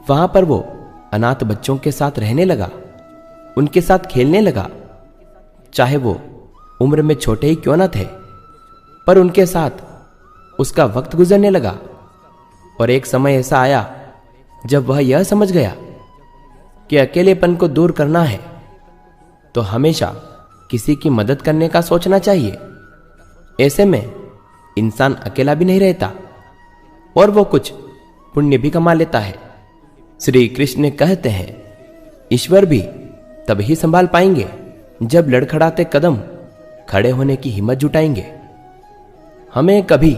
वहां पर वो अनाथ बच्चों के साथ रहने लगा, उनके साथ खेलने लगा, चाहे वो उम्र में छोटे ही क्यों न थे, पर उनके साथ उसका वक्त गुजरने लगा। और एक समय ऐसा आया जब वह यह समझ गया कि अकेलेपन को दूर करना है तो हमेशा किसी की मदद करने का सोचना चाहिए। ऐसे में इंसान अकेला भी नहीं रहता और वो कुछ पुण्य भी कमा लेता है। श्री कृष्ण कहते हैं, ईश्वर भी तभी संभाल पाएंगे जब लड़खड़ाते कदम खड़े होने की हिम्मत जुटाएंगे। हमें कभी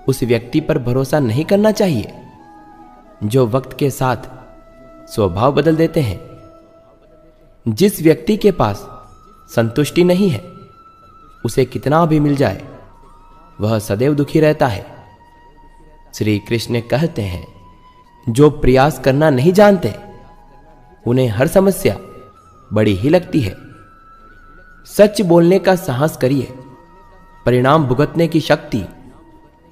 उस व्यक्ति पर भरोसा नहीं करना चाहिए जो वक्त के साथ स्वभाव बदल देते हैं। जिस व्यक्ति के पास संतुष्टि नहीं है, उसे कितना भी मिल जाए वह सदैव दुखी रहता है। श्री कृष्ण कहते हैं, जो प्रयास करना नहीं जानते उन्हें हर समस्या बड़ी ही लगती है। सच बोलने का साहस करिए, परिणाम भुगतने की शक्ति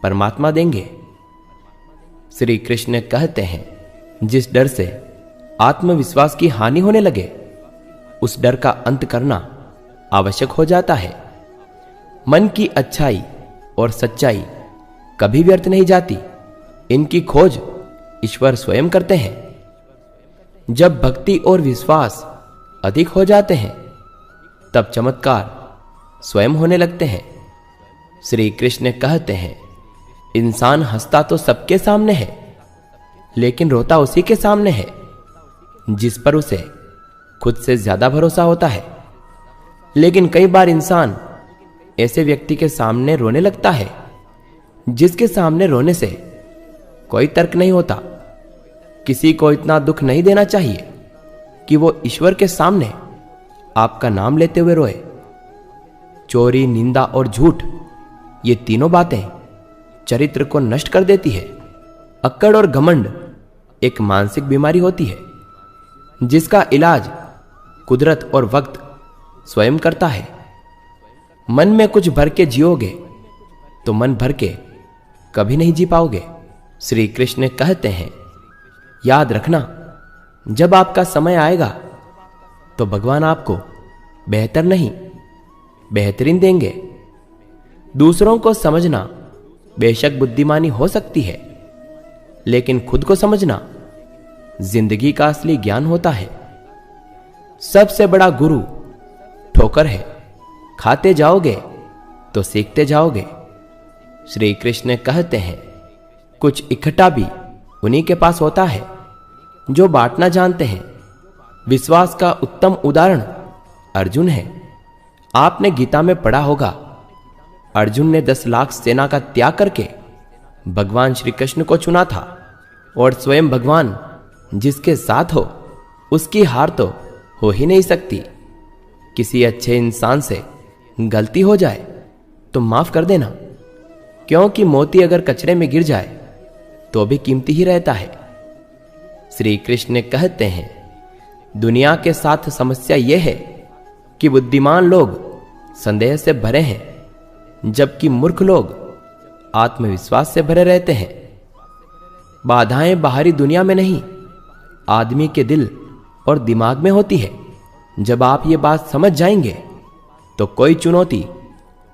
परमात्मा देंगे। श्री कृष्ण कहते हैं, जिस डर से आत्मविश्वास की हानि होने लगे उस डर का अंत करना आवश्यक हो जाता है। मन की अच्छाई और सच्चाई कभी व्यर्थ नहीं जाती, इनकी खोज ईश्वर स्वयं करते हैं। जब भक्ति और विश्वास अधिक हो जाते हैं तब चमत्कार स्वयं होने लगते हैं। श्री कृष्ण कहते हैं, इंसान हंसता तो सबके सामने है, लेकिन रोता उसी के सामने है जिस पर उसे खुद से ज्यादा भरोसा होता है। लेकिन कई बार इंसान ऐसे व्यक्ति के सामने रोने लगता है जिसके सामने रोने से कोई तर्क नहीं होता। किसी को इतना दुख नहीं देना चाहिए कि वो ईश्वर के सामने आपका नाम लेते हुए रोए। चोरी, निंदा और झूठ, ये तीनों बातें चरित्र को नष्ट कर देती है। अक्कड़ और घमंड एक मानसिक बीमारी होती है जिसका इलाज कुदरत और वक्त स्वयं करता है। मन में कुछ भर के जियोगे तो मन भर के कभी नहीं जी पाओगे। श्री कृष्ण कहते हैं, याद रखना, जब आपका समय आएगा तो भगवान आपको बेहतर नहीं बेहतरीन देंगे। दूसरों को समझना बेशक बुद्धिमानी हो सकती है, लेकिन खुद को समझना जिंदगी का असली ज्ञान होता है। सबसे बड़ा गुरु ठोकर है, खाते जाओगे तो सीखते जाओगे। श्री कृष्ण कहते हैं, कुछ इकट्ठा भी उन्हीं के पास होता है जो बांटना जानते हैं। विश्वास का उत्तम उदाहरण अर्जुन है। आपने गीता में पढ़ा होगा, अर्जुन ने 10 लाख सेना का त्याग करके भगवान श्री कृष्ण को चुना था, और स्वयं भगवान जिसके साथ हो उसकी हार तो हो ही नहीं सकती। किसी अच्छे इंसान से गलती हो जाए तो माफ कर देना, क्योंकि मोती अगर कचरे में गिर जाए तो भी कीमती ही रहता है। श्री कृष्ण कहते हैं, दुनिया के साथ समस्या यह है कि बुद्धिमान लोग संदेह से भरे हैं, जबकि मूर्ख लोग आत्मविश्वास से भरे रहते हैं। बाधाएं बाहरी दुनिया में नहीं, आदमी के दिल और दिमाग में होती है। जब आप ये बात समझ जाएंगे तो कोई चुनौती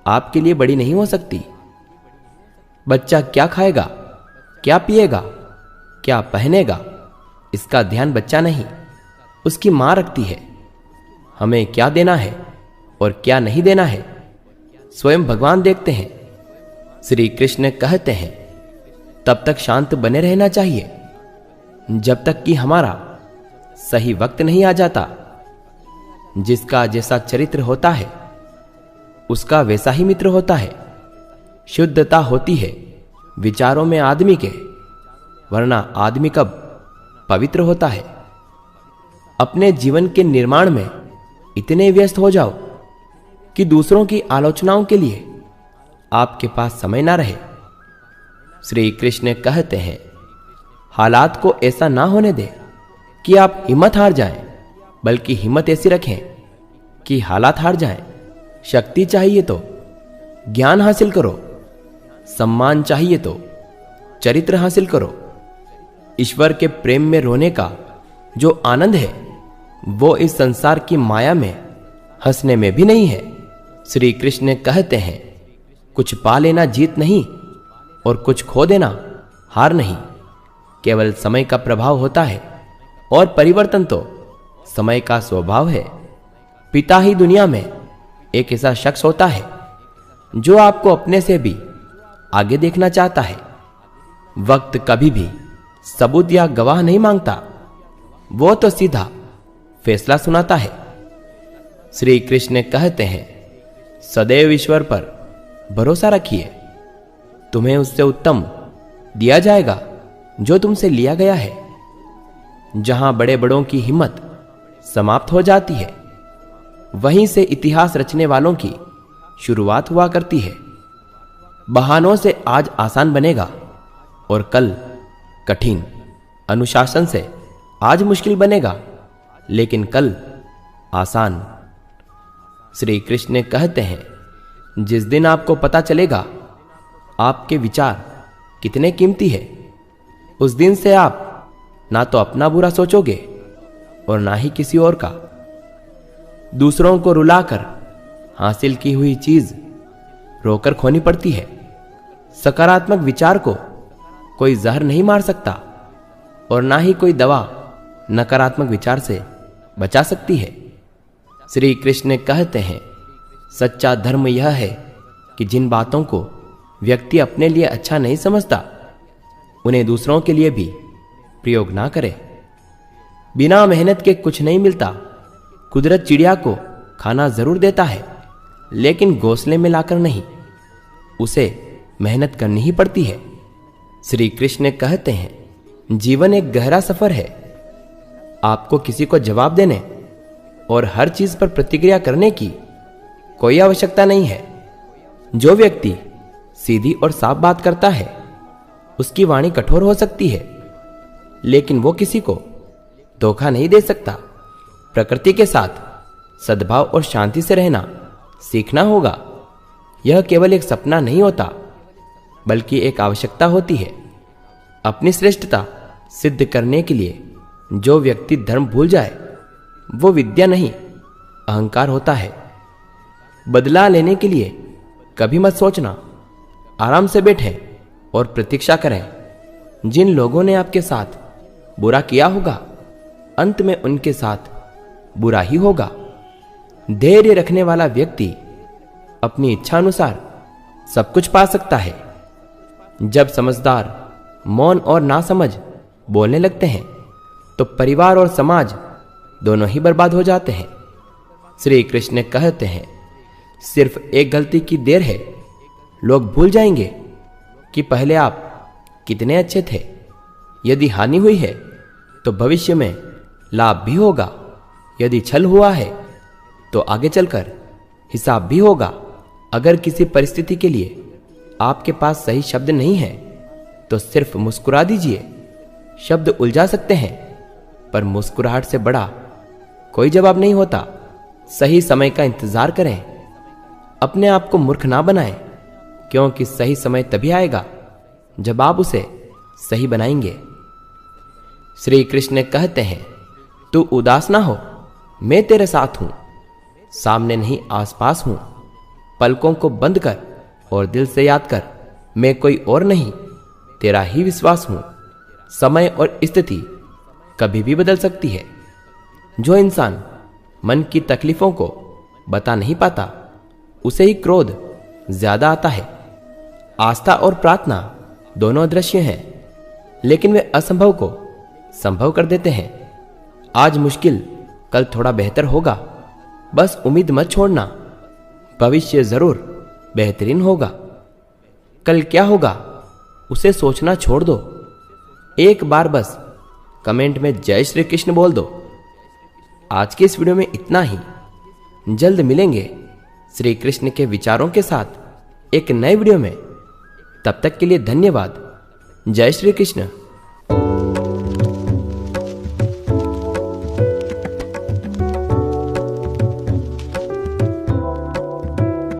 आपके लिए बड़ी नहीं हो सकती। बच्चा क्या खाएगा, क्या पिएगा, क्या पहनेगा, इसका ध्यान बच्चा नहीं, उसकी मां रखती है। हमें क्या देना है और क्या नहीं देना है स्वयं भगवान देखते हैं। श्री कृष्ण कहते हैं, तब तक शांत बने रहना चाहिए जब तक कि हमारा सही वक्त नहीं आ जाता। जिसका जैसा चरित्र होता है उसका वैसा ही मित्र होता है। शुद्धता होती है विचारों में आदमी के, वरना आदमी कब पवित्र होता है। अपने जीवन के निर्माण में इतने व्यस्त हो जाओ कि दूसरों की आलोचनाओं के लिए आपके पास समय ना रहे। श्री कृष्ण कहते हैं, हालात को ऐसा ना होने दे कि आप हिम्मत हार जाएं, बल्कि हिम्मत ऐसी रखें कि हालात हार जाएं। शक्ति चाहिए तो ज्ञान हासिल करो, सम्मान चाहिए तो चरित्र हासिल करो। ईश्वर के प्रेम में रोने का जो आनंद है वो इस संसार की माया में हंसने में भी नहीं है। श्री कृष्ण कहते हैं, कुछ पा लेना जीत नहीं और कुछ खो देना हार नहीं। केवल समय का प्रभाव होता है और परिवर्तन तो समय का स्वभाव है। पिता ही दुनिया में एक ऐसा शख्स होता है जो आपको अपने से भी आगे देखना चाहता है। वक्त कभी भी सबूत या गवाह नहीं मांगता, वो तो सीधा फैसला सुनाता है। श्री कृष्ण कहते हैं, सदैव ईश्वर पर भरोसा रखिए, तुम्हें उससे उत्तम दिया जाएगा जो तुमसे लिया गया है। जहां बड़े बड़ों की हिम्मत समाप्त हो जाती है, वहीं से इतिहास रचने वालों की शुरुआत हुआ करती है। बहानों से आज आसान बनेगा और कल कठिन, अनुशासन से आज मुश्किल बनेगा लेकिन कल आसान। श्री कृष्ण कहते हैं, जिस दिन आपको पता चलेगा आपके विचार कितने कीमती है, उस दिन से आप ना तो अपना बुरा सोचोगे और ना ही किसी और का। दूसरों को रुलाकर हासिल की हुई चीज रोकर खोनी पड़ती है। सकारात्मक विचार को कोई जहर नहीं मार सकता और ना ही कोई दवा नकारात्मक विचार से बचा सकती है। श्री कृष्ण कहते हैं, सच्चा धर्म यह है कि जिन बातों को व्यक्ति अपने लिए अच्छा नहीं समझता, उन्हें दूसरों के लिए भी प्रयोग ना करे। बिना मेहनत के कुछ नहीं मिलता। कुदरत चिड़िया को खाना जरूर देता है, लेकिन घोंसले में लाकर नहीं, उसे मेहनत करनी ही पड़ती है। श्री कृष्ण कहते हैं, जीवन एक गहरा सफर है। आपको किसी को जवाब देने और हर चीज पर प्रतिक्रिया करने की कोई आवश्यकता नहीं है। जो व्यक्ति सीधी और साफ बात करता है, उसकी वाणी कठोर हो सकती है, लेकिन वो किसी को धोखा नहीं दे सकता। प्रकृति के साथ सद्भाव और शांति से रहना सीखना होगा। यह केवल एक सपना नहीं होता, बल्कि एक आवश्यकता होती है। अपनी श्रेष्ठता सिद्ध करने के लिए जो व्यक्ति धर्म भूल जाए, वो विद्या नहीं अहंकार होता है। बदला लेने के लिए कभी मत सोचना। आराम से बैठें और प्रतीक्षा करें। जिन लोगों ने आपके साथ बुरा किया होगा, अंत में उनके साथ बुरा ही होगा। धैर्य रखने वाला व्यक्ति अपनी इच्छा अनुसार सब कुछ पा सकता है। जब समझदार मौन और नासमझ बोलने लगते हैं, तो परिवार और समाज दोनों ही बर्बाद हो जाते हैं। श्री कृष्ण कहते हैं, सिर्फ एक गलती की देर है, लोग भूल जाएंगे कि पहले आप कितने अच्छे थे। यदि हानि हुई है तो भविष्य में लाभ भी होगा। यदि छल हुआ है तो आगे चलकर हिसाब भी होगा। अगर किसी परिस्थिति के लिए आपके पास सही शब्द नहीं है तो सिर्फ मुस्कुरा दीजिए। शब्द उलझा सकते हैं, पर मुस्कुराहट से बड़ा कोई जवाब नहीं होता। सही समय का इंतजार करें। अपने आप को मूर्ख ना बनाएं, क्योंकि सही समय तभी आएगा जब आप उसे सही बनाएंगे। श्री कृष्ण कहते हैं, तू उदास ना हो, मैं तेरे साथ हूं। सामने नहीं आसपास हूं। पलकों को बंद कर और दिल से याद कर, मैं कोई और नहीं, तेरा ही विश्वास हूं। समय और स्थिति कभी भी बदल सकती है। जो इंसान मन की तकलीफों को बता नहीं पाता, उसे ही क्रोध ज्यादा आता है। आस्था और प्रार्थना दोनों अदृश्य हैं, लेकिन वे असंभव को संभव कर देते हैं। आज मुश्किल, कल थोड़ा बेहतर होगा। बस उम्मीद मत छोड़ना। भविष्य जरूर बेहतरीन होगा। कल क्या होगा उसे सोचना छोड़ दो। एक बार बस कमेंट में जय श्री कृष्ण बोल दो। आज के इस वीडियो में इतना ही। जल्द मिलेंगे श्री कृष्ण के विचारों के साथ एक नए वीडियो में। तब तक के लिए धन्यवाद। जय श्री कृष्ण।